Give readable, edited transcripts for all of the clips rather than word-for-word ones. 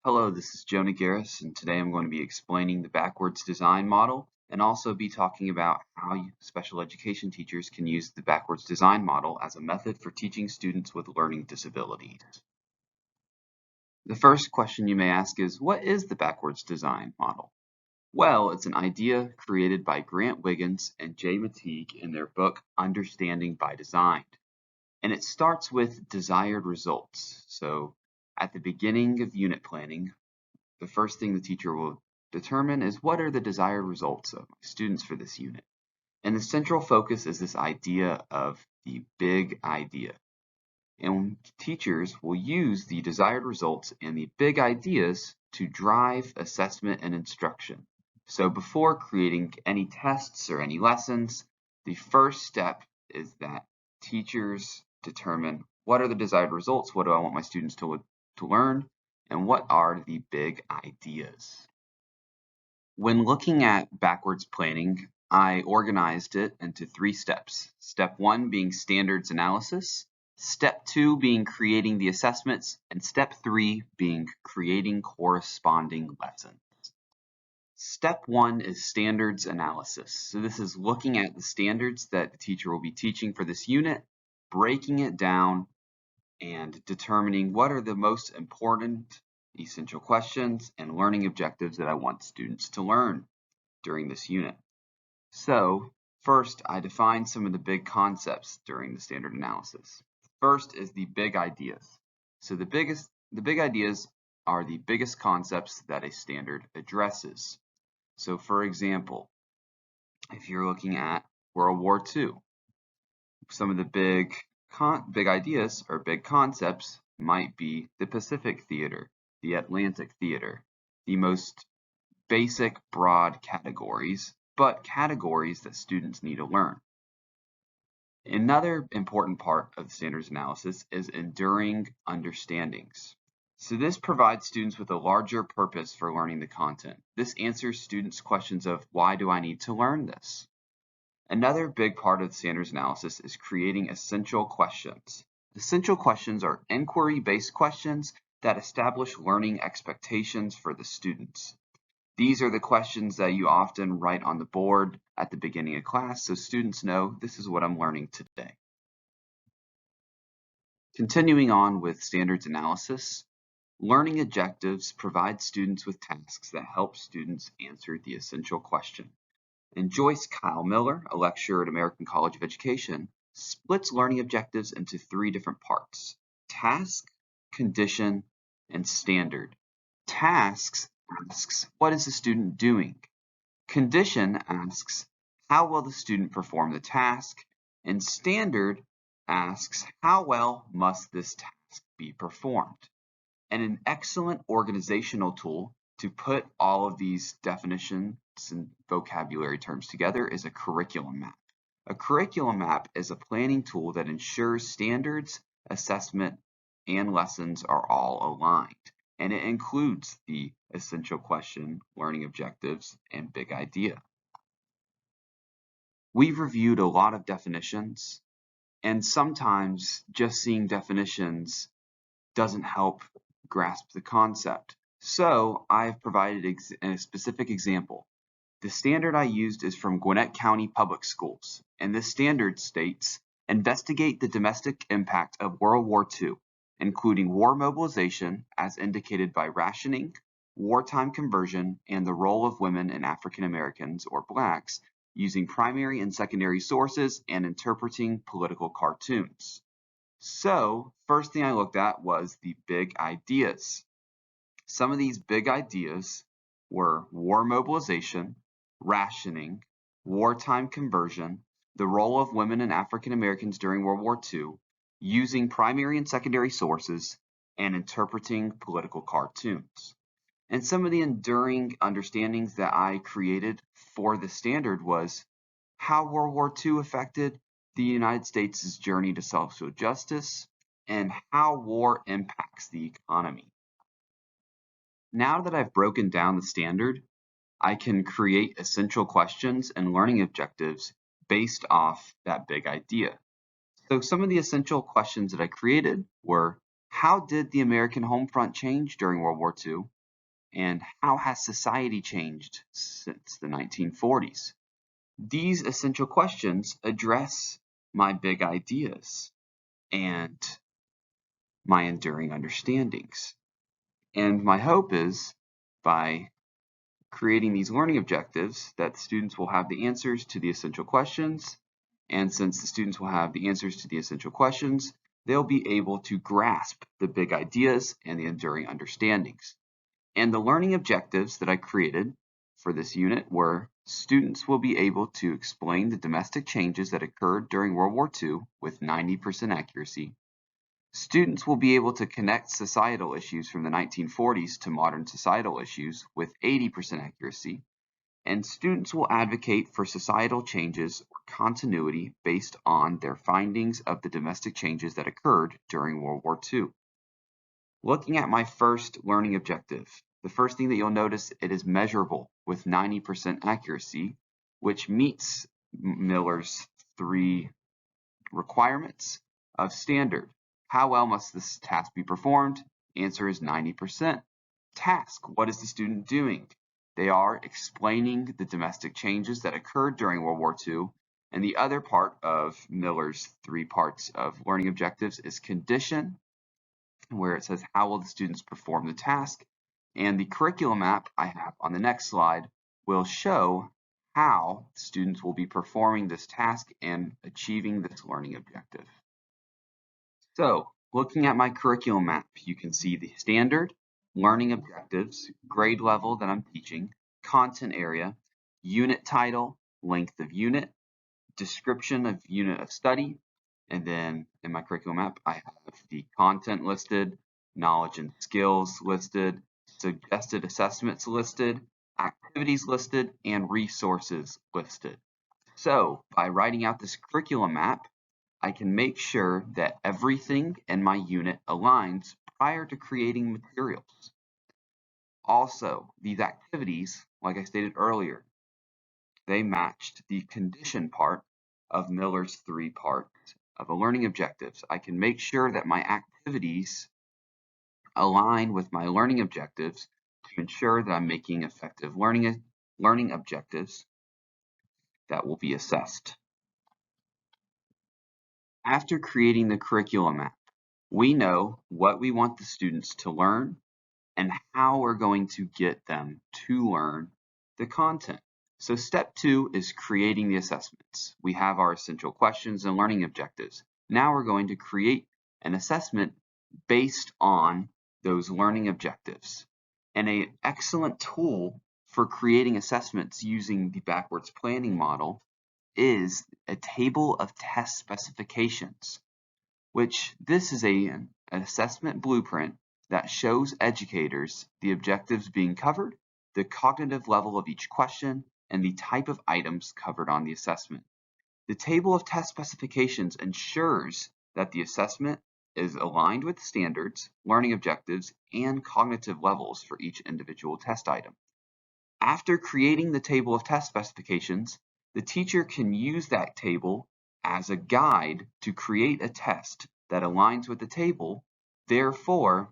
Hello, this is Jonah Garris, and today I'm going to be explaining the backwards design model and also be talking about how special education teachers can use the backwards design model as a method for teaching students with learning disabilities. The first question you may ask is, what is the backwards design model? Well, it's an idea created by Grant Wiggins and Jay Mateague in their book, Understanding by Design. And it starts with desired results. So at the beginning of unit planning, the first thing the teacher will determine is what are the desired results of my students for this unit. And the central focus is this idea of the big idea. And teachers will use the desired results and the big ideas to drive assessment and instruction. So before creating any tests or any lessons, the first step is that teachers determine what are the desired results, what do I want my students to learn, and what are the big ideas. When looking at backwards planning, I organized it into 3 steps. Step 1 being standards analysis, step 2 being creating the assessments, and step 3 being creating corresponding lessons. Step 1 is standards analysis. So this is looking at the standards that the teacher will be teaching for this unit, breaking it down, and determining what are the most important essential questions and learning objectives that I want students to learn during this unit. So first, I define some of the big concepts during the standard analysis. First is the big ideas. So the big ideas are the biggest concepts that a standard addresses. So for example, if you're looking at World War II, some of the big ideas or big concepts might be the Pacific Theater, the Atlantic Theater, the most basic broad categories, but categories that students need to learn. Another important part of the standards analysis is enduring understandings. So this provides students with a larger purpose for learning the content. This answers students' questions of why do I need to learn this? Another big part of the standards analysis is creating essential questions. Essential questions are inquiry-based questions that establish learning expectations for the students. These are the questions that you often write on the board at the beginning of class so students know this is what I'm learning today. Continuing on with standards analysis, learning objectives provide students with tasks that help students answer the essential question. And Joyce Kyle Miller, a lecturer at American College of Education, splits learning objectives into 3 different parts: task, condition, and standard. Tasks asks, what is the student doing? Condition asks, how will the student perform the task? And standard asks, how well must this task be performed? And an excellent organizational tool to put all of these definitions and vocabulary terms together is a curriculum map. A curriculum map is a planning tool that ensures standards, assessment, and lessons are all aligned, and it includes the essential question, learning objectives, and big idea. We've reviewed a lot of definitions, and sometimes just seeing definitions doesn't help grasp the concept. So I've provided a specific example. The standard I used is from Gwinnett County Public Schools, and this standard states, investigate the domestic impact of World War II, including war mobilization as indicated by rationing, wartime conversion, and the role of women and African Americans or blacks using primary and secondary sources and interpreting political cartoons. So, first thing I looked at was the big ideas. Some of these big ideas were war mobilization, rationing, wartime conversion, the role of women and African Americans during World War II, using primary and secondary sources, and interpreting political cartoons. And some of the enduring understandings that I created for the standard was how World War II affected the United States' journey to social justice, and how war impacts the economy. Now that I've broken down the standard, I can create essential questions and learning objectives based off that big idea. So some of the essential questions that I created were, how did the American home front change during World War II? and how has society changed since the 1940s? These essential questions address my big ideas and my enduring understandings. And my hope is by creating these learning objectives that students will have the answers to the essential questions. And since the students will have the answers to the essential questions, they'll be able to grasp the big ideas and the enduring understandings. And the learning objectives that I created for this unit were students will be able to explain the domestic changes that occurred during World War II with 90% accuracy. Students will be able to connect societal issues from the 1940s to modern societal issues with 80% accuracy, and students will advocate for societal changes or continuity based on their findings of the domestic changes that occurred during World War II. Looking at my first learning objective, the first thing that you'll notice, it is measurable with 90% accuracy, which meets Miller's 3 requirements of standard. How well must this task be performed? Answer is 90%. Task, what is the student doing? They are explaining the domestic changes that occurred during World War II. And the other part of Miller's 3 parts of learning objectives is condition, where it says how will the students perform the task. And the curriculum map I have on the next slide will show how students will be performing this task and achieving this learning objective. So, looking at my curriculum map, you can see the standard, learning objectives, grade level that I'm teaching, content area, unit title, length of unit, description of unit of study, and then in my curriculum map, I have the content listed, knowledge and skills listed, suggested assessments listed, activities listed, and resources listed. So by writing out this curriculum map, I can make sure that everything in my unit aligns prior to creating materials. Also, these activities, like I stated earlier, they matched the condition part of Miller's 3 parts of a learning objectives. I can make sure that my activities align with my learning objectives to ensure that I'm making effective learning objectives that will be assessed. After creating the curriculum map, we know what we want the students to learn and how we're going to get them to learn the content. So step 2 is creating the assessments. We have our essential questions and learning objectives. Now we're going to create an assessment based on those learning objectives. And an excellent tool for creating assessments using the backwards planning model is a table of test specifications, which this is an assessment blueprint that shows educators the objectives being covered, the cognitive level of each question, and the type of items covered on the assessment. The table of test specifications ensures that the assessment is aligned with standards, learning objectives, and cognitive levels for each individual test item. After creating the table of test specifications, the teacher can use that table as a guide to create a test that aligns with the table. Therefore,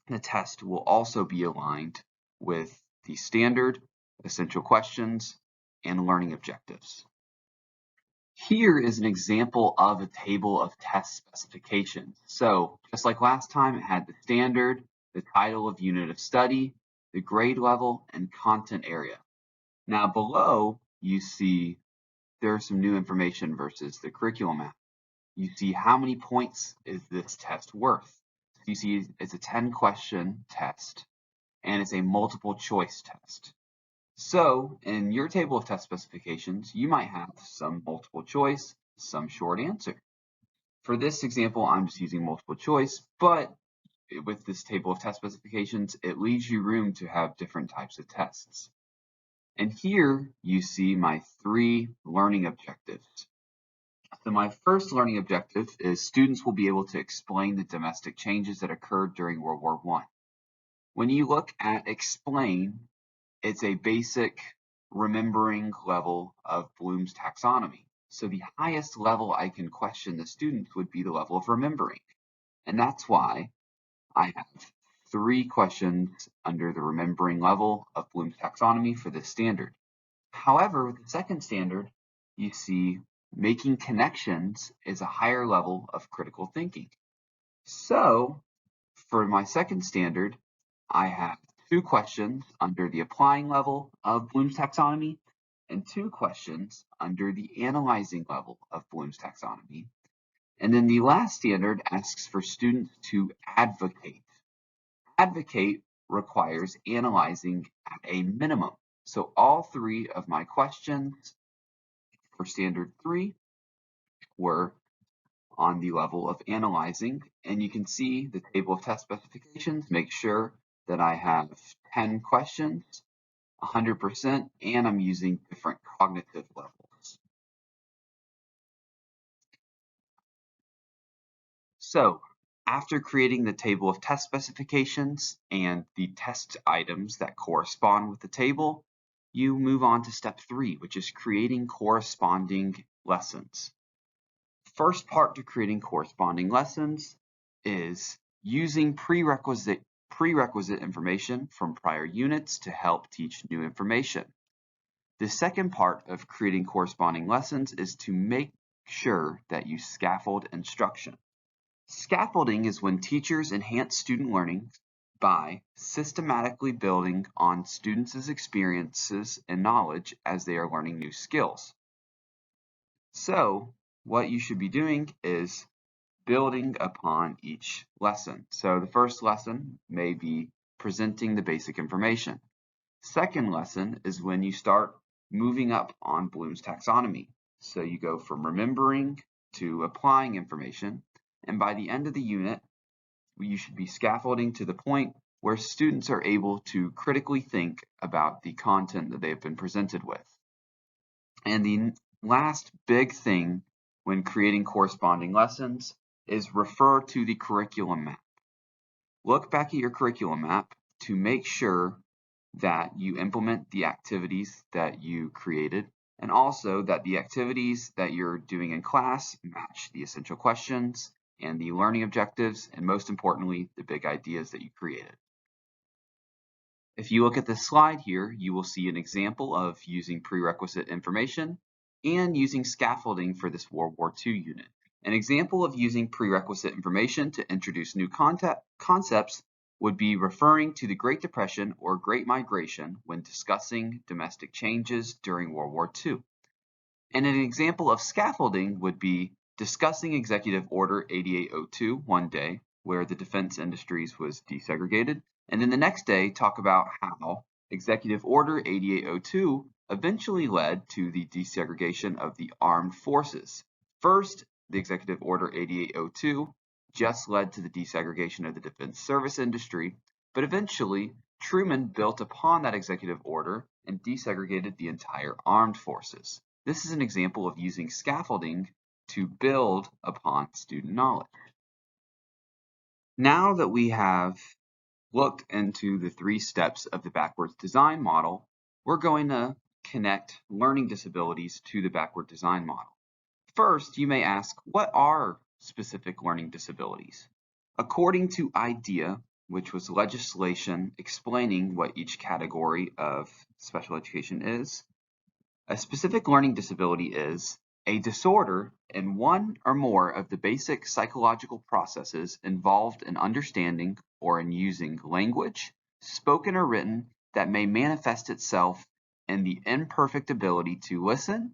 the test will also be aligned with the standard, essential questions, and learning objectives. Here is an example of a table of test specifications. So just like last time, it had the standard, the title of unit of study, the grade level, and content area. Now below, you see there's some new information versus the curriculum map. You see how many points is this test worth. So you see it's a 10-question test, and it's a multiple choice test. So in your table of test specifications, you might have some multiple choice, some short answer. For this example, I'm just using multiple choice, but with this table of test specifications, it leaves you room to have different types of tests. And here you see my 3 learning objectives. So my first learning objective is students will be able to explain the domestic changes that occurred during World War I. When you look at explain, it's a basic remembering level of Bloom's taxonomy. So the highest level I can question the students would be the level of remembering. And that's why I have 3 questions under the remembering level of Bloom's taxonomy for this standard. However, with the second standard, you see making connections is a higher level of critical thinking. So for my second standard, I have 2 questions under the applying level of Bloom's taxonomy and 2 questions under the analyzing level of Bloom's taxonomy. And then the last standard asks for students to advocate. Advocate requires analyzing at a minimum. So all 3 of my questions for standard 3 were on the level of analyzing, and you can see the table of test specifications. Make sure that I have 10 questions, 100%, and I'm using different cognitive levels. So after creating the table of test specifications and the test items that correspond with the table, you move on to step 3, which is creating corresponding lessons. First part to creating corresponding lessons is using prerequisite information from prior units to help teach new information. The second part of creating corresponding lessons is to make sure that you scaffold instruction. Scaffolding is when teachers enhance student learning by systematically building on students' experiences and knowledge as they are learning new skills. So what you should be doing is building upon each lesson. So the first lesson may be presenting the basic information. Second lesson is when you start moving up on Bloom's taxonomy. So you go from remembering to applying information, and by the end of the unit, you should be scaffolding to the point where students are able to critically think about the content that they've been presented with. And the last big thing when creating corresponding lessons is refer to the curriculum map. Look back at your curriculum map to make sure that you implement the activities that you created, and also that the activities that you're doing in class match the essential questions and the learning objectives, and most importantly, the big ideas that you created. If you look at this slide here, you will see an example of using prerequisite information and using scaffolding for this World War II unit. An example of using prerequisite information to introduce new concepts would be referring to the Great Depression or Great Migration when discussing domestic changes during World War II. And an example of scaffolding would be discussing Executive Order 8802 one day, where the defense industries was desegregated, and then the next day talk about how Executive Order 8802 eventually led to the desegregation of the armed forces. First, the Executive Order 8802 just led to the desegregation of the defense service industry, but eventually Truman built upon that executive order and desegregated the entire armed forces. This is an example of using scaffolding to build upon student knowledge. Now that we have looked into the 3 steps of the backwards design model, we're going to connect learning disabilities to the backward design model. First, you may ask, what are specific learning disabilities? According to IDEA, which was legislation explaining what each category of special education is, a specific learning disability is a disorder in one or more of the basic psychological processes involved in understanding or in using language, spoken or written, that may manifest itself in the imperfect ability to listen,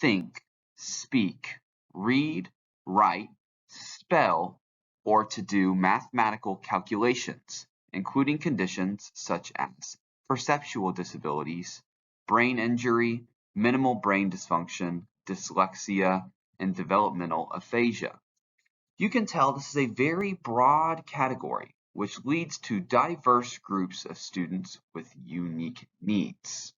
think, speak, read, write, spell, or to do mathematical calculations, including conditions such as perceptual disabilities, brain injury, minimal brain dysfunction, dyslexia, and developmental aphasia. You can tell this is a very broad category, which leads to diverse groups of students with unique needs.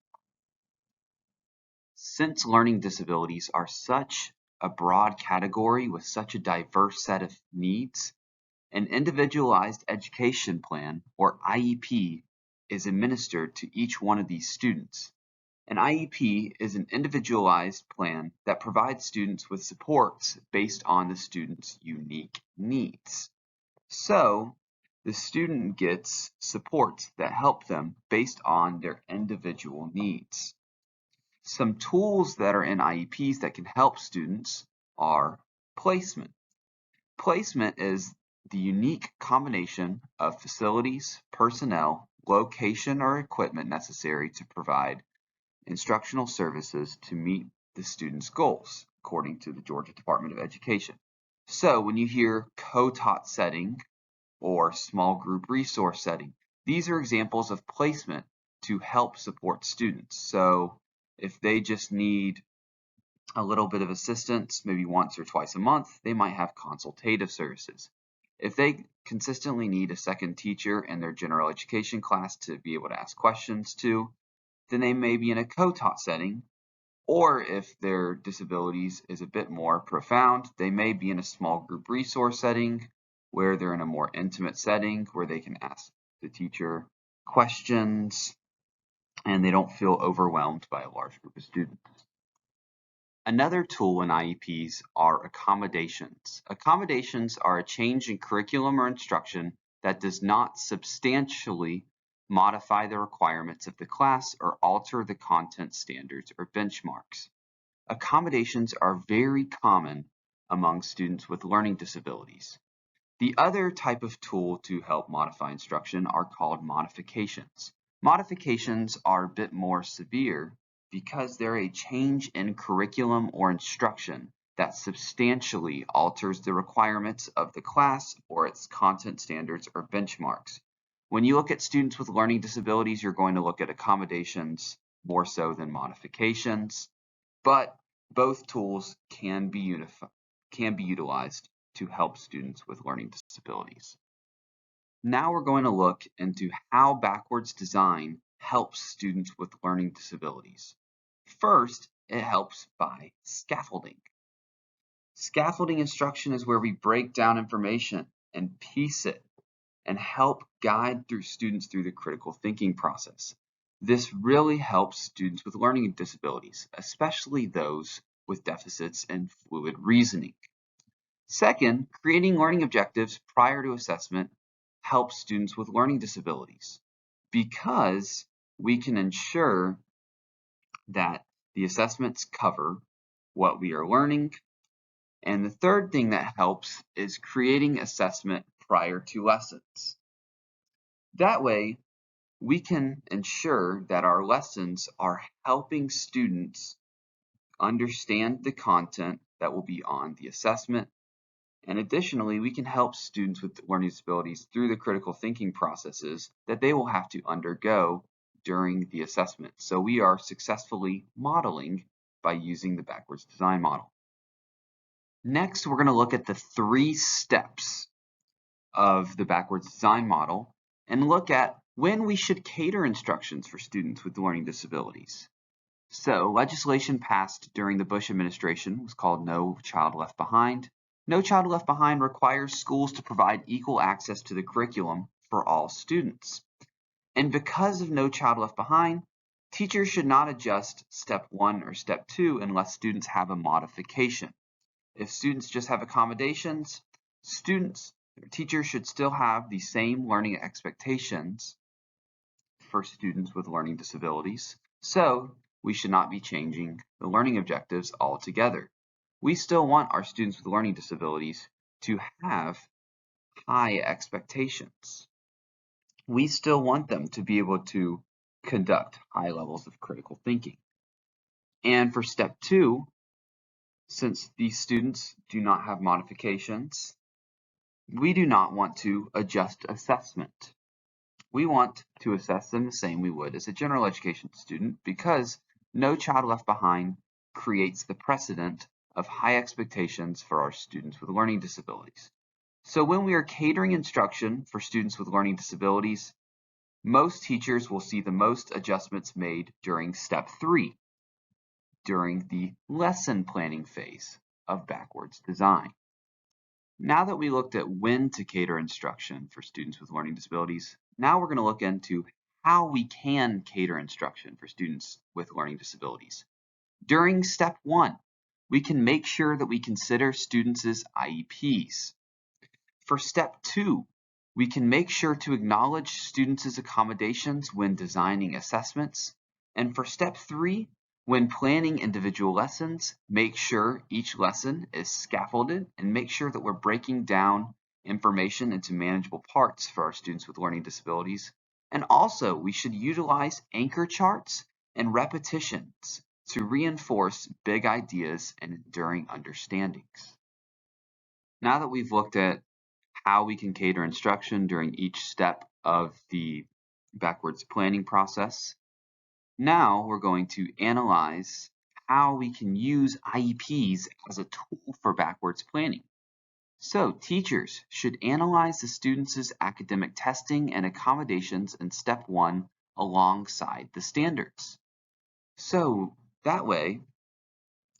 Since learning disabilities are such a broad category with such a diverse set of needs, an individualized education plan, or IEP, is administered to each one of these students. An IEP is an individualized plan that provides students with supports based on the student's unique needs. So, the student gets supports that help them based on their individual needs. Some tools that are in IEPs that can help students are placement. Placement is the unique combination of facilities, personnel, location, or equipment necessary to provide instructional services to meet the student's goals, according to the Georgia Department of Education. So when you hear co-taught setting or small group resource setting, these are examples of placement to help support students. So if they just need a little bit of assistance, maybe once or twice a month, they might have consultative services. If they consistently need a second teacher in their general education class to be able to ask questions to, then they may be in a co-taught setting. Or if their disabilities is a bit more profound, they may be in a small group resource setting where they're in a more intimate setting where they can ask the teacher questions and they don't feel overwhelmed by a large group of students. Another tool in IEPs are accommodations. Accommodations are a change in curriculum or instruction that does not substantially modify the requirements of the class or alter the content standards or benchmarks. Accommodations are very common among students with learning disabilities. The other type of tool to help modify instruction are called modifications. Modifications are a bit more severe because they're a change in curriculum or instruction that substantially alters the requirements of the class or its content standards or benchmarks. When you look at students with learning disabilities, you're going to look at accommodations more so than modifications, but both tools can be utilized to help students with learning disabilities. Now we're going to look into how backwards design helps students with learning disabilities. First, it helps by scaffolding. Scaffolding instruction is where we break down information and piece it and help guide students through the critical thinking process. This really helps students with learning disabilities, especially those with deficits in fluid reasoning. Second, creating learning objectives prior to assessment helps students with learning disabilities because we can ensure that the assessments cover what we are learning. And the third thing that helps is creating assessment prior to lessons. That way, we can ensure that our lessons are helping students understand the content that will be on the assessment. And additionally, we can help students with learning disabilities through the critical thinking processes that they will have to undergo during the assessment. So we are successfully modeling by using the backwards design model. Next, we're going to look at the 3 steps of the backwards design model and look at when we should cater instructions for students with learning disabilities. So legislation passed during the Bush administration was called No Child Left Behind. No Child Left Behind requires schools to provide equal access to the curriculum for all students. And because of No Child Left Behind, teachers should not adjust step 1 or step 2 unless students have a modification. If students just have accommodations, teachers should still have the same learning expectations for students with learning disabilities. So we should not be changing the learning objectives altogether. We still want our students with learning disabilities to have high expectations. We still want them to be able to conduct high levels of critical thinking. And for step 2, since these students do not have modifications, we do not want to adjust assessment. We want to assess them the same we would as a general education student because No Child Left Behind creates the precedent of high expectations for our students with learning disabilities. So when we are catering instruction for students with learning disabilities, most teachers will see the most adjustments made during step 3, during the lesson planning phase of backwards design. Now that we looked at when to cater instruction for students with learning disabilities, now we're going to look into how we can cater instruction for students with learning disabilities. During step 1, we can make sure that we consider students' IEPs. For step 2, We can make sure to acknowledge students' accommodations when designing assessments. And for step 3, when planning individual lessons, make sure each lesson is scaffolded and make sure that we're breaking down information into manageable parts for our students with learning disabilities. And also, we should utilize anchor charts and repetitions to reinforce big ideas and enduring understandings. Now that we've looked at how we can cater instruction during each step of the backwards planning process, now we're going to analyze how we can use IEPs as a tool for backwards planning. So teachers should analyze the students' academic testing and accommodations in step 1 alongside the standards. So that way,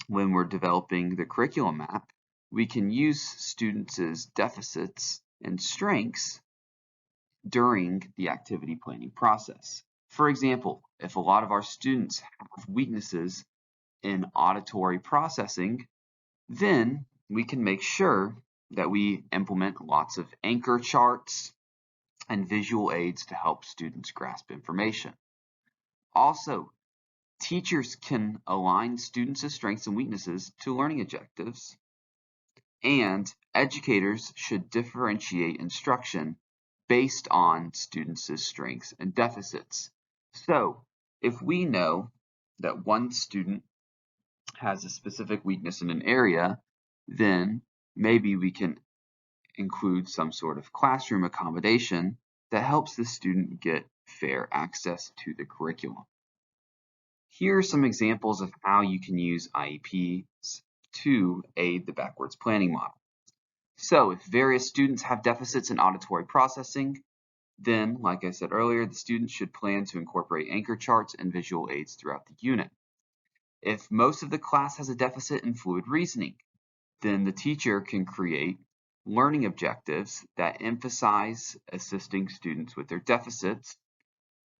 when we're developing the curriculum map, we can use students' deficits and strengths during the activity planning process. For example, if a lot of our students have weaknesses in auditory processing, then we can make sure that we implement lots of anchor charts and visual aids to help students grasp information. Also, teachers can align students' strengths and weaknesses to learning objectives, and educators should differentiate instruction based on students' strengths and deficits. So, if we know that one student has a specific weakness in an area, then maybe we can include some sort of classroom accommodation that helps the student get fair access to the curriculum. Here are some examples of how you can use IEPs to aid the backwards planning model. So if various students have deficits in auditory processing, then, like I said earlier, the students should plan to incorporate anchor charts and visual aids throughout the unit. If most of the class has a deficit in fluid reasoning, then the teacher can create learning objectives that emphasize assisting students with their deficits,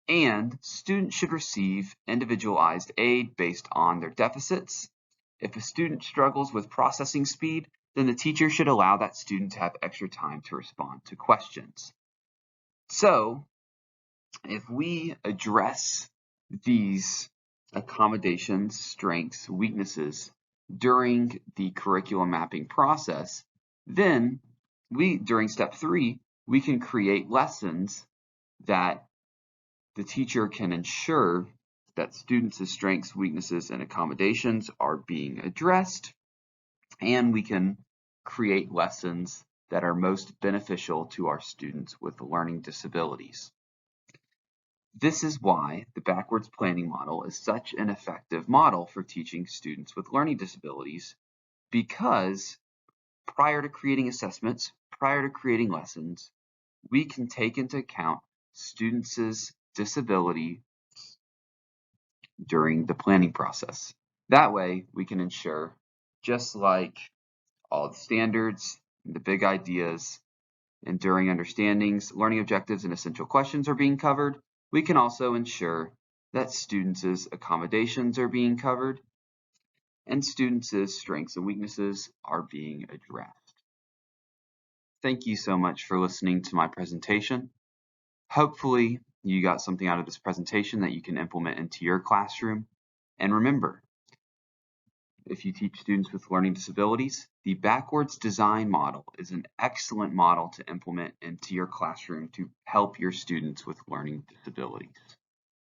and students should receive individualized aid based on their deficits. If a student struggles with processing speed, then the teacher should allow that student to have extra time to respond to questions. So, if we address these accommodations, strengths, weaknesses during the curriculum mapping process, then during step 3, we can create lessons that the teacher can ensure that students' strengths, weaknesses, and accommodations are being addressed, and we can create lessons that are most beneficial to our students with learning disabilities. This is why the backwards planning model is such an effective model for teaching students with learning disabilities, because prior to creating assessments, prior to creating lessons, we can take into account students' disability during the planning process. That way, we can ensure, just like all the standards, the big ideas, enduring understandings, learning objectives, and essential questions are being covered, we can also ensure that students' accommodations are being covered and students' strengths and weaknesses are being addressed. Thank you so much for listening to my presentation. Hopefully, you got something out of this presentation that you can implement into your classroom. And remember, if you teach students with learning disabilities, the backwards design model is an excellent model to implement into your classroom to help your students with learning disabilities.